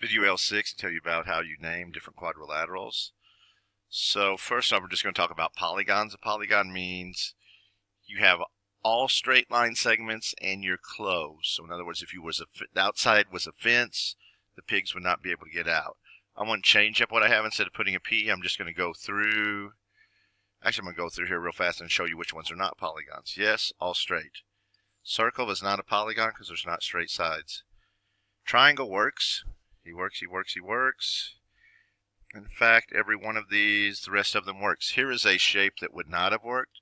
Video L6 to tell you about how you name different quadrilaterals. So first off, we're just going to talk about polygons. A polygon means you have all straight line segments and you're closed. So in other words, if you was the outside was a fence, the pigs would not be able to get out. I want to change up what I have. Instead of putting a P, I'm just going to go through. Actually, I'm going to go through here real fast and show you which ones are not polygons. Yes, all straight. Circle is not a polygon because there's not straight sides. Triangle works. He works. In fact, every one of these, the rest of them works. Here is a shape that would not have worked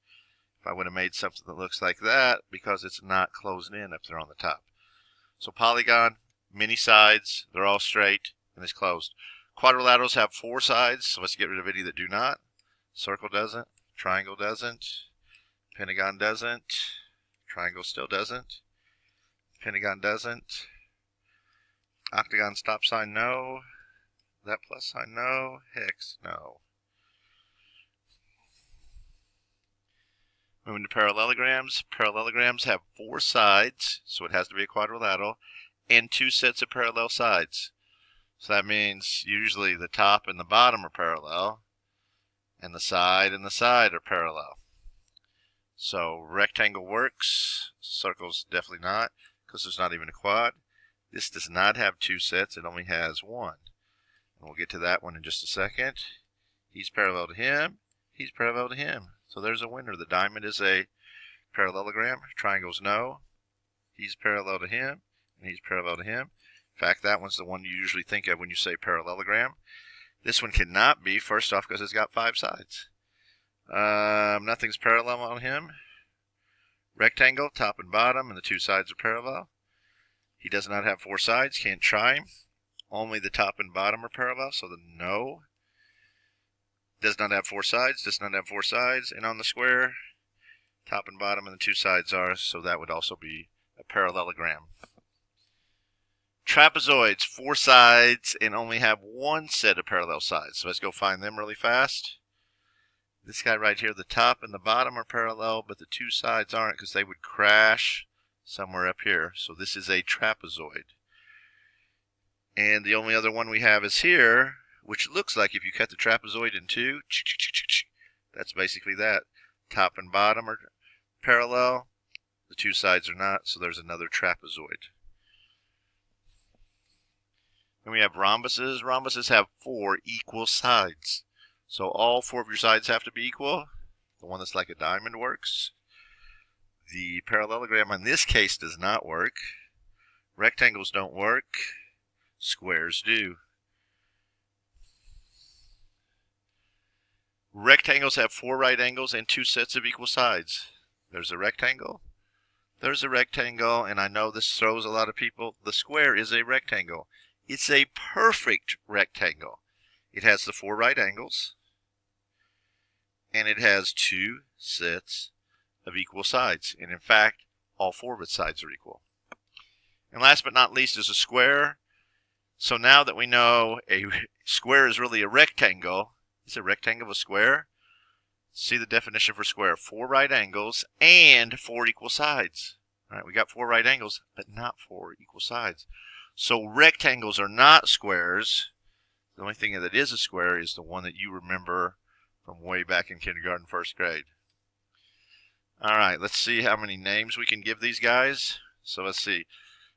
if I would have made something that looks like that because it's not closed in up there on the top. So polygon, many sides, they're all straight, and it's closed. Quadrilaterals have 4 sides, so let's get rid of any that do not. Circle doesn't, triangle doesn't, pentagon doesn't, triangle still doesn't, pentagon doesn't. Octagon stop sign, no. That plus sign, no. Hex, no. Moving to parallelograms. Parallelograms have 4 sides, so it has to be a quadrilateral, and 2 sets of parallel sides. So that means usually the top and the bottom are parallel, and the side are parallel. So rectangle works, circles definitely not, because there's not even a quad. This does not have 2 sets, it only has 1. And we'll get to that one in just a second. He's parallel to him, he's parallel to him. So there's a winner. The diamond is a parallelogram. Triangles no. He's parallel to him, and he's parallel to him. In fact, that one's the one you usually think of when you say parallelogram. This one cannot be, first off, because it's got 5 sides. Nothing's parallel on him. Rectangle, top and bottom, and the 2 sides are parallel. He does not have 4 sides, can't try him. Only the top and bottom are parallel, so the no. Does not have 4 sides, does not have 4 sides. And on the square, top and bottom and the 2 sides are, so that would also be a parallelogram. Trapezoids, 4 sides and only have 1 set of parallel sides. So let's go find them really fast. This guy right here, the top and the bottom are parallel, but the 2 sides aren't because they would crash somewhere up here. So this is a trapezoid. And the only other one we have is here, which looks like if you cut the trapezoid in 2, that's basically that. Top and bottom are parallel, the 2 sides are not, so there's another trapezoid. Then we have rhombuses. Rhombuses have 4 equal sides. So all 4 of your sides have to be equal. The one that's like a diamond works. The parallelogram in this case does not work. Rectangles don't work. Squares do. Rectangles have 4 right angles and 2 sets of equal sides. There's a rectangle. There's a rectangle, and I know this throws a lot of people. The square is a rectangle. It's a perfect rectangle. It has the 4 right angles, and it has 2 sets of equal sides. And in fact, all 4 of its sides are equal. And last but not least is a square. So now that we know a square is really a rectangle, is a rectangle a square? See the definition for square. 4 right angles and 4 equal sides. All right, we got 4 right angles, but not 4 equal sides. So rectangles are not squares. The only thing that is a square is the one that you remember from way back in kindergarten, 1st grade. All right, let's see how many names we can give these guys. So let's see.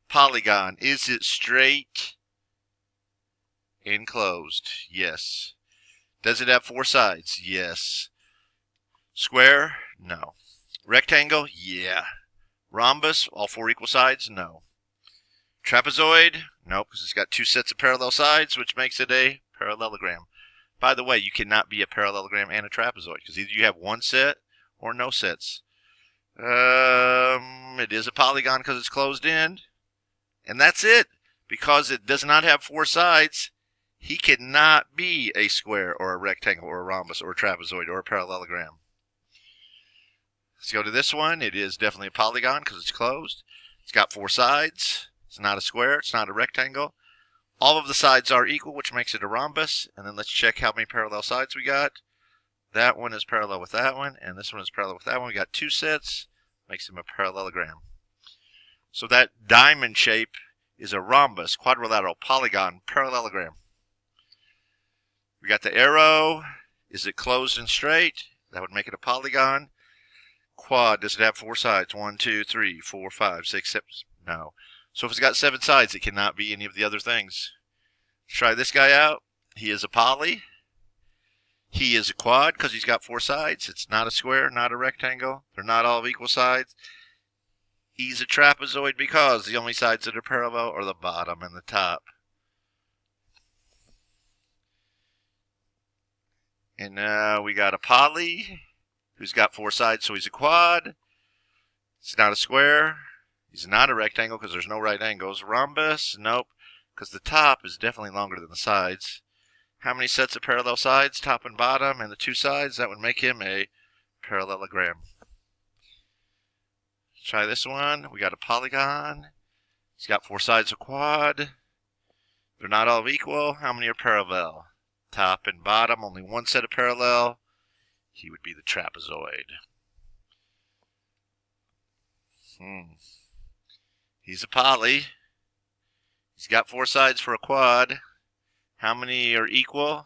Polygon, is it straight? Enclosed, yes. Does it have 4 sides? Yes. Square? No. Rectangle? Yeah. Rhombus? All 4 equal sides? No. Trapezoid? Nope, because it's got 2 sets of parallel sides, which makes it a parallelogram. By the way, you cannot be a parallelogram and a trapezoid, because either you have 1 set or no sets. It is a polygon because it's closed in. And that's it. Because it does not have 4 sides, he cannot be a square or a rectangle or a rhombus or a trapezoid or a parallelogram. Let's go to this one. It is definitely a polygon because it's closed. It's got 4 sides. It's not a square. It's not a rectangle. All of the sides are equal, which makes it a rhombus. And then let's check how many parallel sides we got. That one is parallel with that one, and this one is parallel with that one. We got 2 sets. Makes them a parallelogram. So that diamond shape is a rhombus, quadrilateral, polygon, parallelogram. We got the arrow. Is it closed and straight? That would make it a polygon. Quad, does it have 4 sides? 1, 2, 3, 4, 5, 6, 7. No. So if it's got 7 sides, it cannot be any of the other things. Try this guy out. He is a poly. He is a quad because he's got 4 sides. It's not a square, not a rectangle. They're not all of equal sides. He's a trapezoid because the only sides that are parallel are the bottom and the top. And now we got a poly who's got 4 sides, so he's a quad. It's not a square. He's not a rectangle because there's no right angles. Rhombus, nope, because the top is definitely longer than the sides. How many sets of parallel sides, top and bottom, and the 2 sides? That would make him a parallelogram. Try this one. We got a polygon. He's got 4 sides of quad. They're not all equal. How many are parallel? Top and bottom, only 1 set of parallel. He would be the trapezoid. He's a poly. He's got 4 sides for a quad. How many are equal?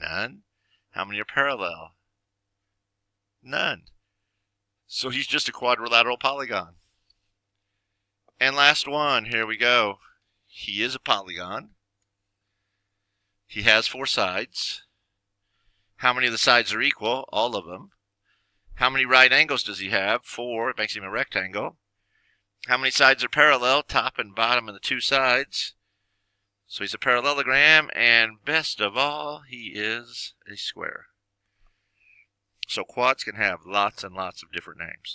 None. How many are parallel? None. So he's just a quadrilateral polygon. And last one, here we go. He is a polygon. He has 4 sides. How many of the sides are equal? All of them. How many right angles does he have? 4. It makes him a rectangle. How many sides are parallel? Top and bottom and the 2 sides. So he's a parallelogram, and best of all, he is a square. So quads can have lots and lots of different names.